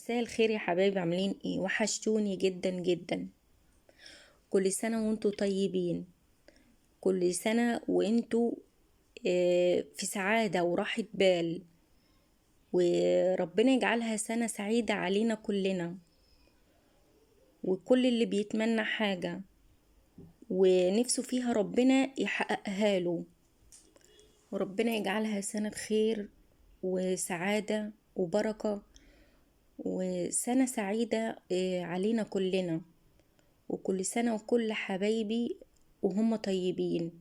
مساء الخير يا حبايبي، عاملين ايه؟ وحشتوني جدا جدا. كل سنة وانتوا طيبين. كل سنة وانتوا في سعادة وراحة بال، وربنا يجعلها سنة سعيدة علينا كلنا. وكل اللي بيتمنى حاجة ونفسه فيها ربنا يحققها له، وربنا يجعلها سنة خير وسعادة وبركة، وسنة سعيدة علينا كلنا. وكل سنة وكل حبايبي وهم طيبين،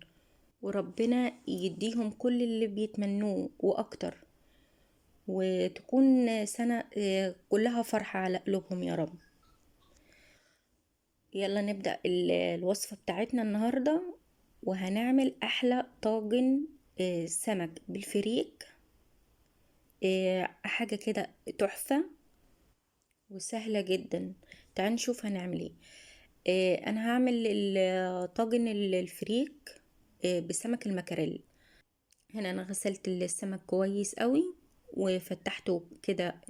وربنا يديهم كل اللي بيتمنوه وأكتر، وتكون سنة كلها فرحة على قلوبهم يا رب. يلا نبدأ الوصفة بتاعتنا النهاردة، وهنعمل أحلى طاجن سمك بالفريك. حاجة كده تحفة وسهلة جدا. تعال نشوف هنعمل ايه. انا هعمل طاجن الفريك بسمك المكاريل. هنا انا غسلت السمك كويس قوي وفتحته كده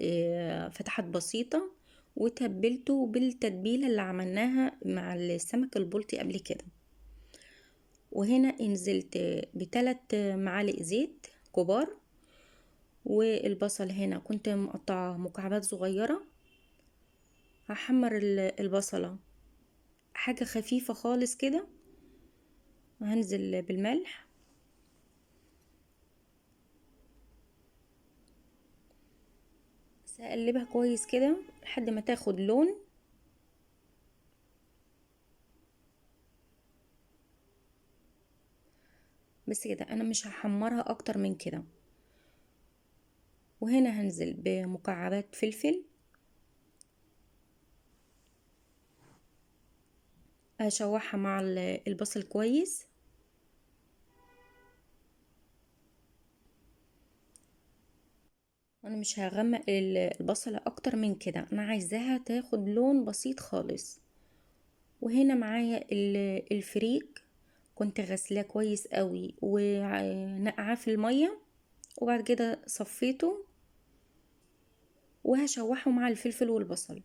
فتحات بسيطة، وتبلته بالتتبيلة اللي عملناها مع السمك البلطي قبل كده. وهنا نزلت ب3 معالق زيت كبار. والبصل هنا كنت مقطعه مكعبات صغيرة. هحمر البصلة حاجة خفيفة خالص كده، وهنزل بالملح. بس هقلبها كويس كده لحد ما تاخد لون. بس كده، انا مش هحمرها اكتر من كده. وهنا هنزل بمكعبات فلفل، هشوحها مع البصل كويس. انا مش هغمق البصلة اكتر من كده، انا عايزاها تاخد لون بسيط خالص. وهنا معايا الفريك، كنت غسلاه كويس قوي ونقعاه في المية، وبعد كده صفيته وهشوحه مع الفلفل والبصل.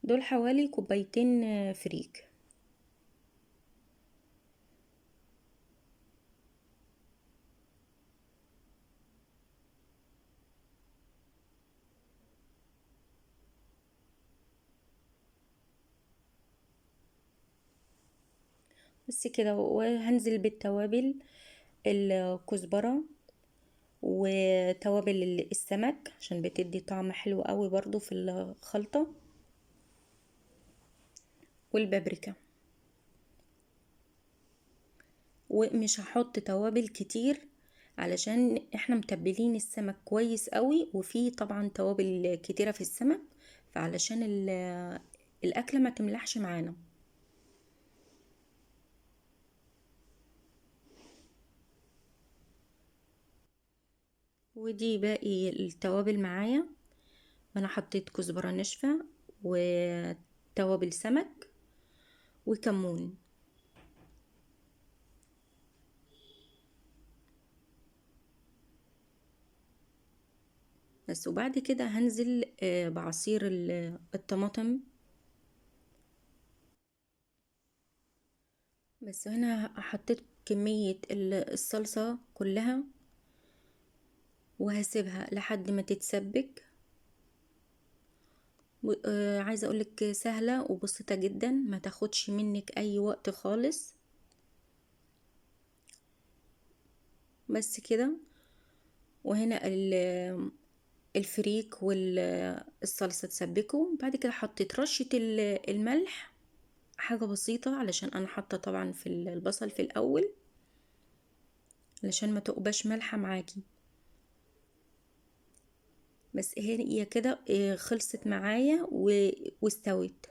دول حوالي كوبايتين فريك. بس كده، وهنزل بالتوابل: الكزبرة وتوابل السمك عشان بتدي طعم حلو قوي برضو في الخلطة، والبابريكا. ومش هحط توابل كتير علشان احنا متبلين السمك كويس قوي، وفي طبعا توابل كتيرة في السمك، فعلشان الأكلة ما تملحش معانا. ودي باقي التوابل معايا. انا حطيت كزبرة ناشفة وتوابل سمك وكمون. بس وبعد كده هنزل بعصير الطماطم. بس هنا حطيت كمية الصلصة كلها، وهسيبها لحد ما تتسبك. عايزة اقولك سهلة وبسيطة جدا، ما تاخدش منك اي وقت خالص. بس كده. وهنا الفريك والصلصة تسبكوا. بعد كده حطيت رشة الملح، حاجة بسيطة علشان انا حاطة طبعا في البصل في الاول، علشان ما تقباش مالحة معاكي. بس هي كده خلصت معايا واستوت.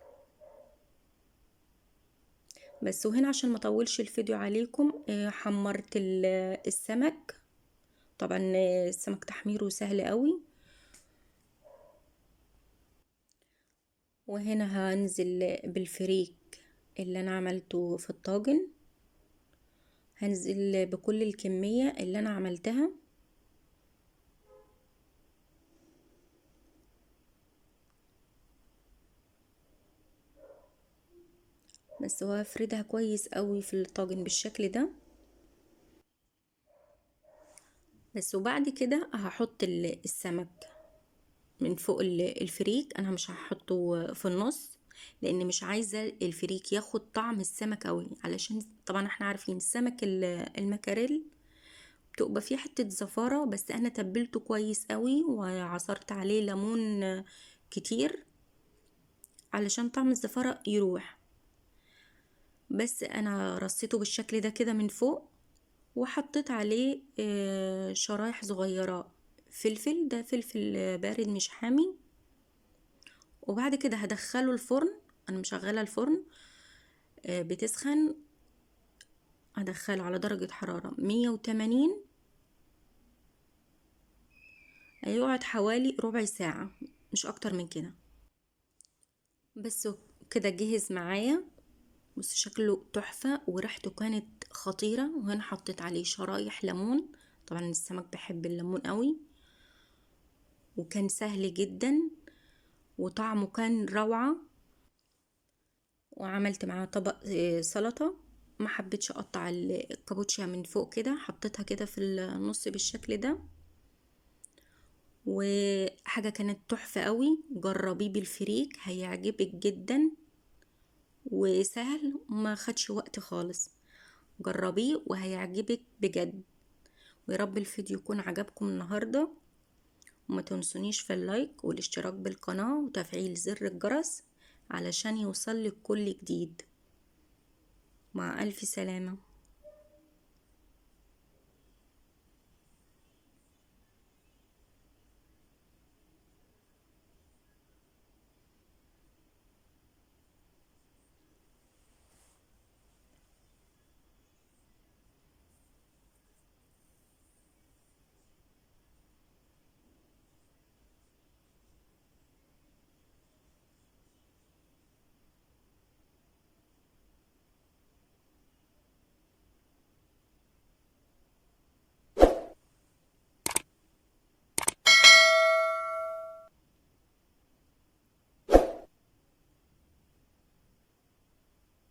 بس وهنا عشان ما اطولش الفيديو عليكم حمرت السمك. طبعا السمك تحميره سهل قوي. وهنا هنزل بالفريك اللي انا عملته في الطاجن، هنزل بكل الكمية اللي انا عملتها، بس وهفردها كويس قوي في الطاجن بالشكل ده بس. وبعد كده هحط السمك من فوق الفريك. انا مش هحطه في النص لان مش عايزة الفريك ياخد طعم السمك قوي، علشان طبعا احنا عارفين السمك المكاريل بتبقى فيه حتة زفارة، بس انا تبلته كويس قوي وعصرت عليه ليمون كتير علشان طعم الزفارة يروح. بس انا رصيته بالشكل ده كده من فوق، وحطيت عليه شرايح صغيرة فلفل، ده فلفل بارد مش حامي. وبعد كده هدخله الفرن. انا مشغله الفرن بتسخن، هدخله على درجة حرارة 180. هيقعد حوالي ربع ساعة مش اكتر من كده. بس كده جهز معايا. بس شكله تحفة وريحته كانت خطيرة. وهنا حطيت عليه شرايح ليمون، طبعا السمك بحب الليمون قوي، وكان سهل جدا وطعمه كان روعة. وعملت معاه طبق سلطة. ما حبيتش اقطع الكابوتشا من فوق كده، حطيتها كده في النص بالشكل ده. وحاجة كانت تحفة قوي. جربيه بالفريك هيعجبك جدا، وسهل وما خدش وقت خالص. جربيه وهيعجبك بجد. ويا رب الفيديو يكون عجبكم النهاردة، وما تنسونيش في اللايك والاشتراك بالقناة وتفعيل زر الجرس علشان يوصلك كل جديد. مع ألف سلامة.